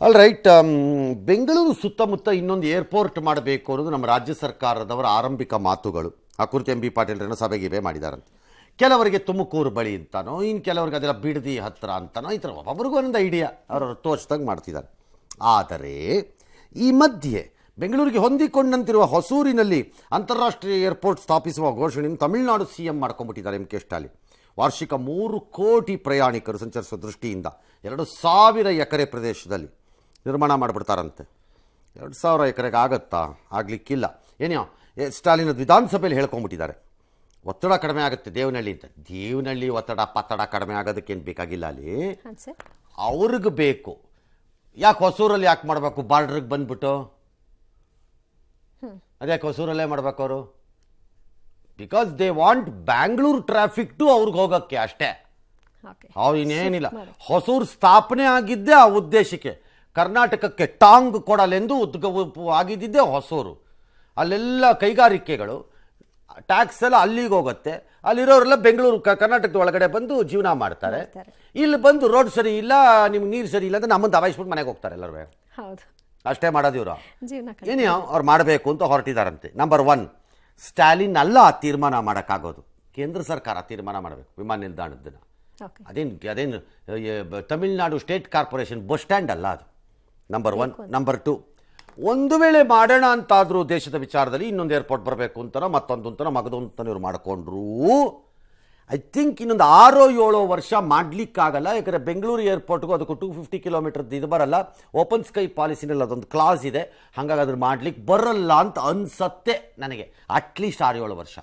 All right. Bengaluru ಸುತ್ತಮುತ್ತ ಇನ್ನೊಂದು airport ಮಾಡಬೇಕು ಅನ್ನೋದು ನಮ್ಮ ರಾಜ್ಯ ಸರ್ಕಾರದವರ ಆರಂಭಿಕ ಮಾತುಗಳು. ಆ ಕುರಿತು ಎಂ ಬಿ ಪಾಟೀಲ್ರನ್ನು ಸಭೆಗಿವೆ ಮಾಡಿದಾರಂತೆ. ಕೆಲವರಿಗೆ ತುಮಕೂರು ಬಳಿ ಅಂತಾನೋ, ಇನ್ನು ಕೆಲವರಿಗೆ ಅದೆಲ್ಲ ಬಿಡದಿ ಹತ್ತಿರ ಅಂತಾನೋ, ಈ ಥರ ಒಬ್ಬೊಬ್ರಿಗೂ ಒಂದೊಂದು ಐಡಿಯಾ ಅವರವ್ರು ತೋಚಿದಾಗ ಮಾಡ್ತಿದ್ದಾರೆ. ಆದರೆ ಈ ಮಧ್ಯೆ ಬೆಂಗಳೂರಿಗೆ ಹೊಂದಿಕೊಂಡಂತಿರುವ ಹೊಸೂರಿನಲ್ಲಿ ಅಂತಾರಾಷ್ಟ್ರೀಯ ಏರ್ಪೋರ್ಟ್ ಸ್ಥಾಪಿಸುವ ಘೋಷಣೆಯನ್ನು ತಮಿಳುನಾಡು CM ಮಾಡ್ಕೊಂಡ್ಬಿಟ್ಟಿದ್ದಾರೆ ಎಂ ಕೆ ಸ್ಟಾಲಿನ್. ವಾರ್ಷಿಕ 3 ಕೋಟಿ ಪ್ರಯಾಣಿಕರು ಸಂಚರಿಸುವ ದೃಷ್ಟಿಯಿಂದ 2,000 ಎಕರೆ ಪ್ರದೇಶದಲ್ಲಿ ನಿರ್ಮಾಣ ಮಾಡಿಬಿಡ್ತಾರಂತೆ. 2,000 ಎಕರೆಗೆ ಆಗತ್ತಾ? ಆಗಲಿಕ್ಕಿಲ್ಲ. ಏನೋ ಸ್ಟಾಲಿನ್ ವಿಧಾನಸಭೆಯಲ್ಲಿ ಹೇಳ್ಕೊಂಬಿಟ್ಟಿದ್ದಾರೆ, ಒತ್ತಡ ಕಡಿಮೆ ಆಗುತ್ತೆ ದೇವನಹಳ್ಳಿ ಅಂತ. ದೇವನಹಳ್ಳಿ ಒತ್ತಡ ಕಡಿಮೆ ಆಗೋದಕ್ಕೇನು ಬೇಕಾಗಿಲ್ಲ, ಅಲ್ಲಿ ಅವ್ರಿಗೆ ಬೇಕು. ಯಾಕೆ ಹೊಸೂರಲ್ಲಿ ಯಾಕೆ ಮಾಡಬೇಕು? ಬಾರ್ಡ್ರಿಗೆ ಬಂದ್ಬಿಟ್ಟು ಅದ್ಯಾಕೆ ಹೊಸೂರಲ್ಲೇ ಮಾಡ್ಬೇಕು ಅವರು? Because they want Bangalore traffic to ಅವ್ರಿಗೆ ಹೋಗೋಕ್ಕೆ ಅಷ್ಟೇ. ಅವ್ರು ಇನ್ನೇನಿಲ್ಲ. ಹೊಸೂರು ಸ್ಥಾಪನೆ ಆಗಿದ್ದೇ ಆ ಉದ್ದೇಶಕ್ಕೆ, ಕರ್ನಾಟಕಕ್ಕೆ ಟಾಂಗ್ ಕೊಡಲೆಂದು ಆಗಿದ್ದಿದ್ದೇ ಹೊಸೂರು. ಅಲ್ಲೆಲ್ಲ ಕೈಗಾರಿಕೆಗಳು ಟ್ಯಾಕ್ಸ್ ಎಲ್ಲ ಅಲ್ಲಿಗೆ ಹೋಗುತ್ತೆ. ಅಲ್ಲಿರೋರೆಲ್ಲ ಬೆಂಗಳೂರು ಕರ್ನಾಟಕದ ಒಳಗಡೆ ಬಂದು ಜೀವನ ಮಾಡ್ತಾರೆ. ಇಲ್ಲಿ ಬಂದು ರೋಡ್ ಸರಿ ಇಲ್ಲ, ನಿಮ್ಗೆ ನೀರು ಸರಿ ಇಲ್ಲ ಅಂತ ನಮ್ಮನ್ನು ದಬಾಯಿಸ್ಬಿಟ್ಟು ಮನೆಗೆ ಹೋಗ್ತಾರೆ ಎಲ್ಲರೂ. ಅಷ್ಟೇ ಮಾಡೋದು ಇವರು. ಏನೇ ಅವ್ರು ಮಾಡಬೇಕು ಅಂತ ಹೊರಟಿದಾರಂತೆ. ನಂಬರ್ 1, ಸ್ಟಾಲಿನ್ ಅಲ್ಲ ಆ ತೀರ್ಮಾನ ಮಾಡೋಕ್ಕಾಗೋದು, ಕೇಂದ್ರ ಸರ್ಕಾರ ತೀರ್ಮಾನ ಮಾಡಬೇಕು ವಿಮಾನ ನಿಲ್ದಾಣದನ್ನು. ಅದೇನು Tamil Nadu state corporation bus stand ಅಲ್ಲ ಅದು. ನಂಬರ್ 1. ನಂಬರ್ 2, ಒಂದು ವೇಳೆ ಮಾಡೋಣ ಅಂತಾದರೂ ದೇಶದ ವಿಚಾರದಲ್ಲಿ ಇನ್ನೊಂದು ಏರ್ಪೋರ್ಟ್ ಬರಬೇಕು ಅಂತಾನೋ ಮತ್ತೊಂದು ಅಂತಾನೋ ಮಗದೊಂದು ಇವ್ರು ಮಾಡಿಕೊಂಡ್ರು. ಐ ಥಿಂಕ್ ಇನ್ನೊಂದು 6-7 ವರ್ಷ ಮಾಡಲಿಕ್ಕಾಗಲ್ಲ. ಯಾಕಂದರೆ ಬೆಂಗಳೂರು ಏರ್ಪೋರ್ಟ್ಗೂ ಅದಕ್ಕೂ 250 ಕಿಲೋಮೀಟರ್ ಇದು ಬರಲ್ಲ. ಓಪನ್ ಸ್ಕೈ ಪಾಲಿಸಿನಲ್ಲಿ ಅದೊಂದು ಕ್ಲಾಸ್ ಇದೆ. ಹಾಗಾಗಿ ಅದ್ರ ಮಾಡ್ಲಿಕ್ಕೆ ಬರಲ್ಲ ಅಂತ ಅನ್ಸತ್ತೆ ನನಗೆ. ಅಟ್ಲೀಸ್ಟ್ 6-7 ವರ್ಷ.